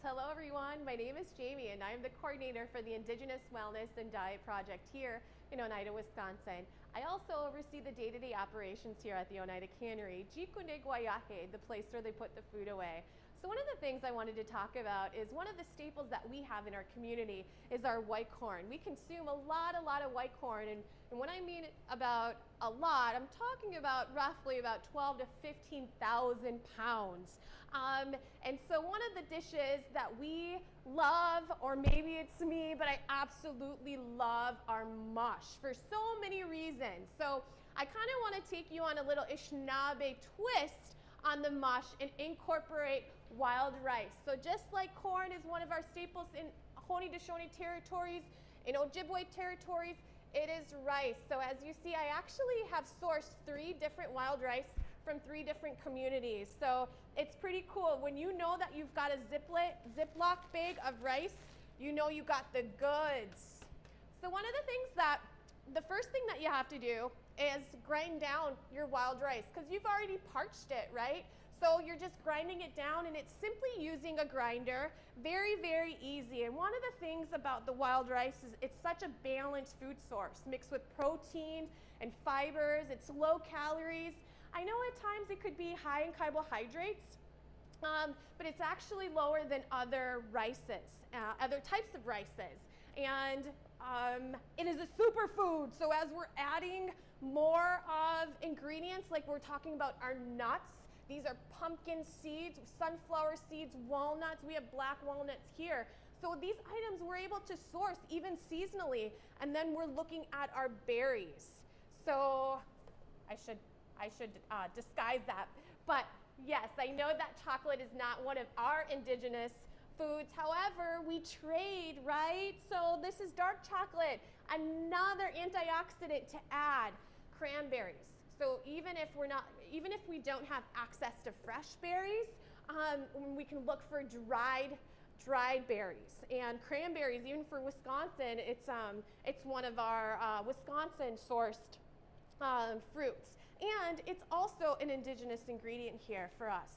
Hello everyone, my name is Jamie and I'm the coordinator for the Indigenous Wellness and Diet Project here in Oneida, Wisconsin. I also oversee the day-to-day operations here at the Oneida Cannery, Jikunde Guayaje, the place where they put the food away. So one of the things I wanted to talk about is one of the staples that we have in our community is our white corn. We consume a lot of white corn, and when I mean about a lot, I'm talking about roughly about 12 to 15,000 pounds. And so one of the dishes that we love, or maybe it's me, but I absolutely love our mush for so many reasons. So I kind of want to take you on a little Anishinaabe twist on the mush and incorporate wild rice. So just like corn is one of our staples in Haudenosaunee territories, in Ojibwe territories, it is rice. So as you see, I actually have sourced 3 different wild rice from 3 different communities. So it's pretty cool. When you know that you've got a Ziploc bag of rice, you know you got the goods. So one of the first thing that you have to do is grind down your wild rice, because you've already parched it, right? So you're just grinding it down, and it's simply using a grinder. Very, very easy. And one of the things about the wild rice is it's such a balanced food source, mixed with protein and fibers. It's low calories. I know at times it could be high in carbohydrates, but it's actually lower than other rices, other types of rices. And it is a superfood. So as we're adding more of ingredients, like we're talking about our nuts, these are pumpkin seeds, sunflower seeds, walnuts. We have black walnuts here. So these items we're able to source even seasonally. And then we're looking at our berries. So I should disguise that. But yes, I know that chocolate is not one of our indigenous foods. However, we trade, right? So this is dark chocolate, another antioxidant to add. Cranberries. So even if we don't have access to fresh berries, we can look for dried berries. And cranberries, even for Wisconsin, it's one of our Wisconsin sourced fruits. And it's also an indigenous ingredient here for us.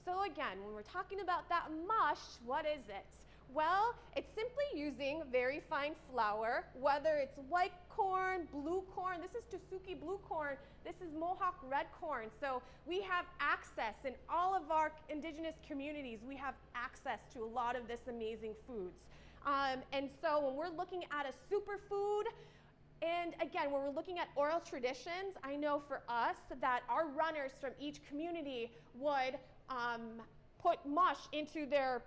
So again, when we're talking about that mush, what is it? Well, it's simply using very fine flour, whether it's white corn, blue corn. This is Tusuki blue corn. This is Mohawk red corn. So we have access in all of our indigenous communities. We have access to a lot of this amazing foods. And so when we're looking at a superfood, and again, when we're looking at oral traditions, I know for us that our runners from each community would put mush into their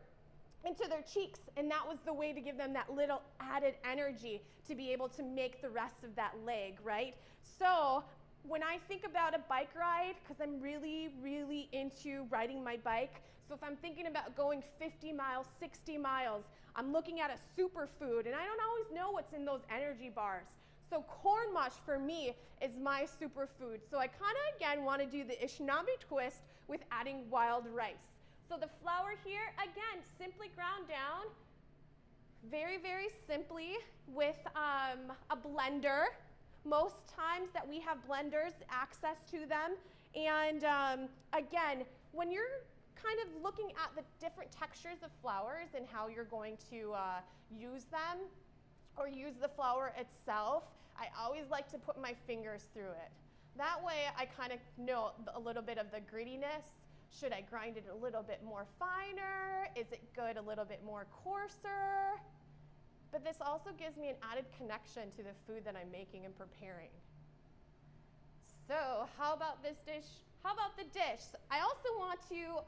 cheeks, and that was the way to give them that little added energy to be able to make the rest of that leg, right? So when I think about a bike ride, because I'm really, really into riding my bike, so if I'm thinking about going 50 miles, 60 miles, I'm looking at a superfood, and I don't always know what's in those energy bars. So corn mush for me is my superfood. So I kind of, again, want to do the Anishinaabe twist with adding wild rice. So the flour here, again, simply ground down, very, very simply with a blender. Most times that we have blenders, access to them. And again, when you're kind of looking at the different textures of flours and how you're going to use them, or use the flour itself, I always like to put my fingers through it. That way I kind of know a little bit of the grittiness. Should I grind it a little bit more finer? Is it good a little bit more coarser? But this also gives me an added connection to the food that I'm making and preparing. So how about this dish? How about the dish? I also want to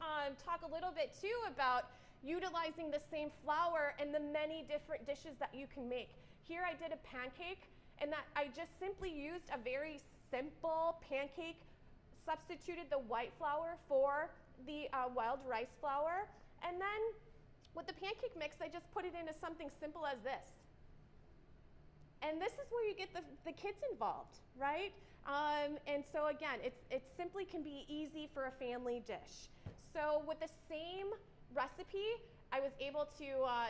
talk a little bit too about utilizing the same flour and the many different dishes that you can make. Here I did a pancake, and that I just simply used a very simple pancake, substituted the white flour for the wild rice flour, and then with the pancake mix, I just put it into something simple as this. And this is where you get the kids involved, right? And so again, it simply can be easy for a family dish. So with the same recipe, I was able to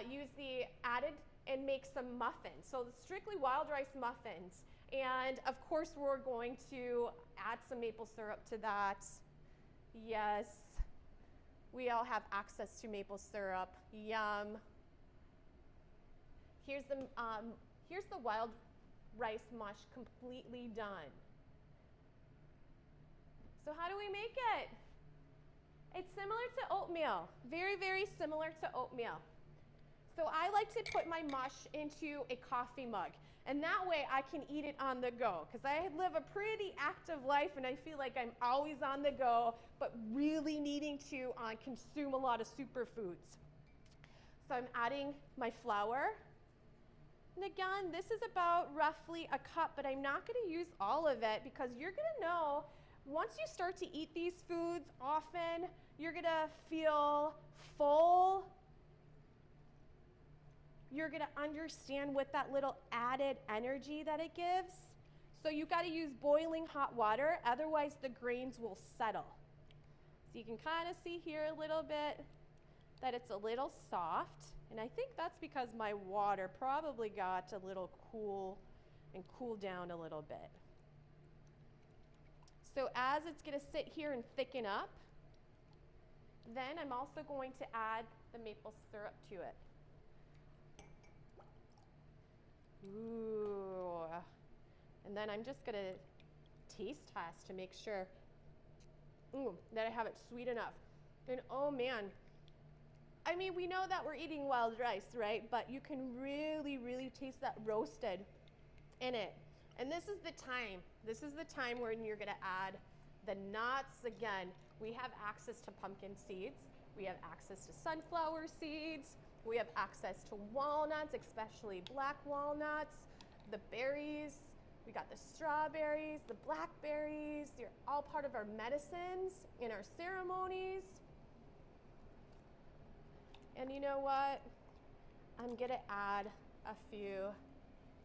use the added and make some muffins. So strictly wild rice muffins. And of course, we're going to add some maple syrup to that. Yes. We all have access to maple syrup. Yum. Here's the wild rice mush completely done. So how do we make it? It's similar to oatmeal, very, very similar to oatmeal. So I like to put my mush into a coffee mug, and that way I can eat it on the go, because I live a pretty active life and I feel like I'm always on the go, but really needing to consume a lot of superfoods. So I'm adding my flour. And again, this is about roughly a cup, but I'm not going to use all of it because you're going to know once you start to eat these foods often, you're going to feel full. You're going to understand what that little added energy that it gives. So you've got to use boiling hot water, otherwise the grains will settle. So you can kind of see here a little bit that it's a little soft. And I think that's because my water probably got a little cool and cooled down a little bit. So as it's going to sit here and thicken up, then I'm also going to add the maple syrup to it. Ooh. And then I'm just going to taste test to make sure that I have it sweet enough. And oh man, I mean, we know that we're eating wild rice, right? But you can really, really taste that roasted in it. And this is the time. This is the time when you're going to add the nuts. Again, we have access to pumpkin seeds. We have access to sunflower seeds. We have access to walnuts, especially black walnuts, the berries. We got the strawberries, the blackberries. They're all part of our medicines in our ceremonies. And you know what? I'm going to add a few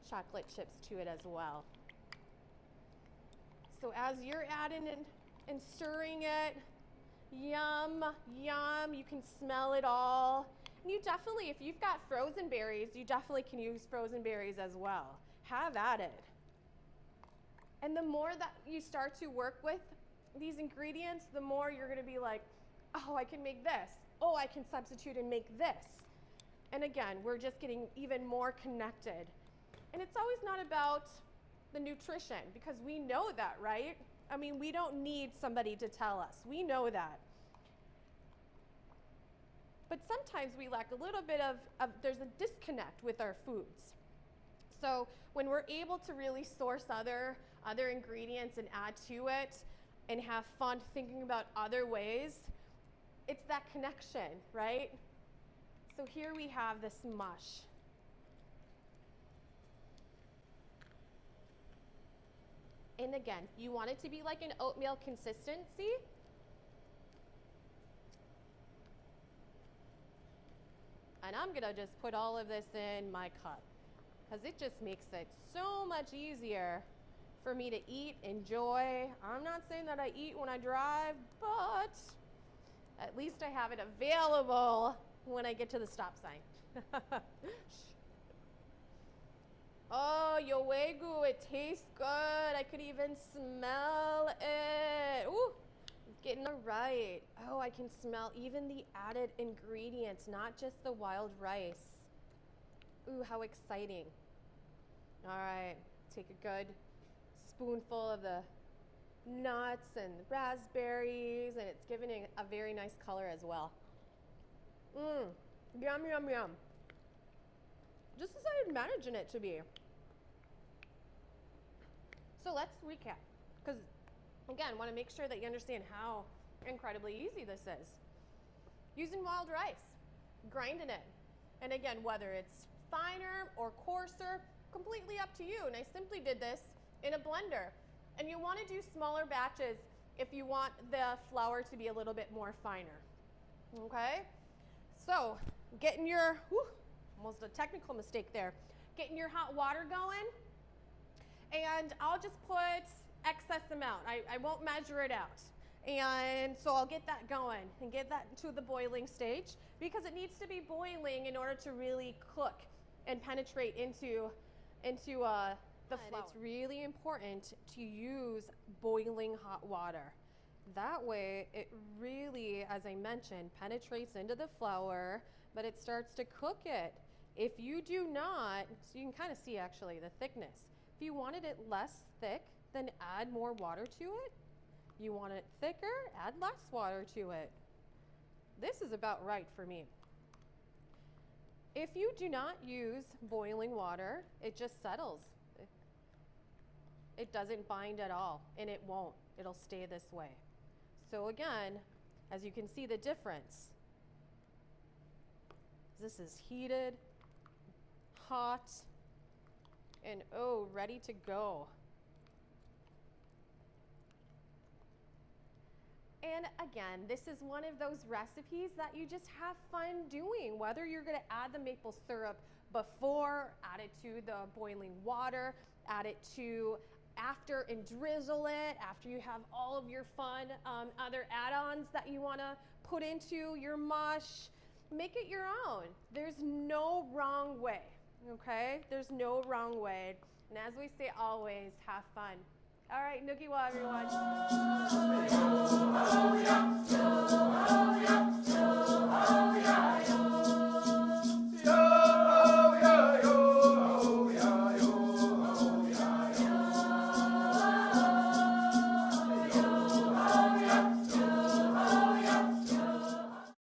chocolate chips to it as well. So as you're adding it and stirring it, yum, yum, you can smell it all. And you definitely, if you've got frozen berries, you definitely can use frozen berries as well. Have at it. And the more that you start to work with these ingredients, the more you're going to be like, oh, I can make this. Oh, I can substitute and make this. And again, we're just getting even more connected. And it's always not about the nutrition, because we know that, right? I mean, we don't need somebody to tell us. We know that. But sometimes we lack a little bit of there's a disconnect with our foods. So when we're able to really source other ingredients and add to it and have fun thinking about other ways, it's that connection, right? So here we have this mush. And again, you want it to be like an oatmeal consistency. And I'm gonna just put all of this in my cup, because it just makes it so much easier for me to eat, enjoy. I'm not saying that I eat when I drive, but at least I have it available when I get to the stop sign. Oh, Yowegu, it tastes good. I could even smell it. Ooh, it's getting it right. Oh, I can smell even the added ingredients, not just the wild rice. Ooh, how exciting. All right, take a good spoonful of the nuts and raspberries, and it's giving it a very nice color as well. Yum, yum, yum. Just as I imagined it to be. So let's recap, because again, I want to make sure that you understand how incredibly easy this is. Using wild rice, grinding it, and again, whether it's finer or coarser, completely up to you. And I simply did this in a blender. And you want to do smaller batches if you want the flour to be a little bit more finer. Okay? So, getting your, almost a technical mistake there, getting your hot water going. And I'll just put excess amount. I won't measure it out. And so I'll get that going and get that to the boiling stage, because it needs to be boiling in order to really cook and penetrate into the flour. It's really important to use boiling hot water. That way, it really, as I mentioned, penetrates into the flour, but it starts to cook it. If you do not, so you can kind of see actually the thickness. If you wanted it less thick, then add more water to it. You want it thicker, add less water to it. This is about right for me. If you do not use boiling water, it just settles. It doesn't bind at all, and it won't. It'll stay this way. So again, as you can see the difference, this is heated, hot, and oh, ready to go. And again, this is one of those recipes that you just have fun doing, whether you're gonna add the maple syrup before, add it to the boiling water, add it to after and drizzle it after you have all of your fun other add-ons that you wanna put into your mush. Make it your own. There's no wrong way, okay? There's no wrong way. And as we say always, have fun. All right, Nukiwa, everyone.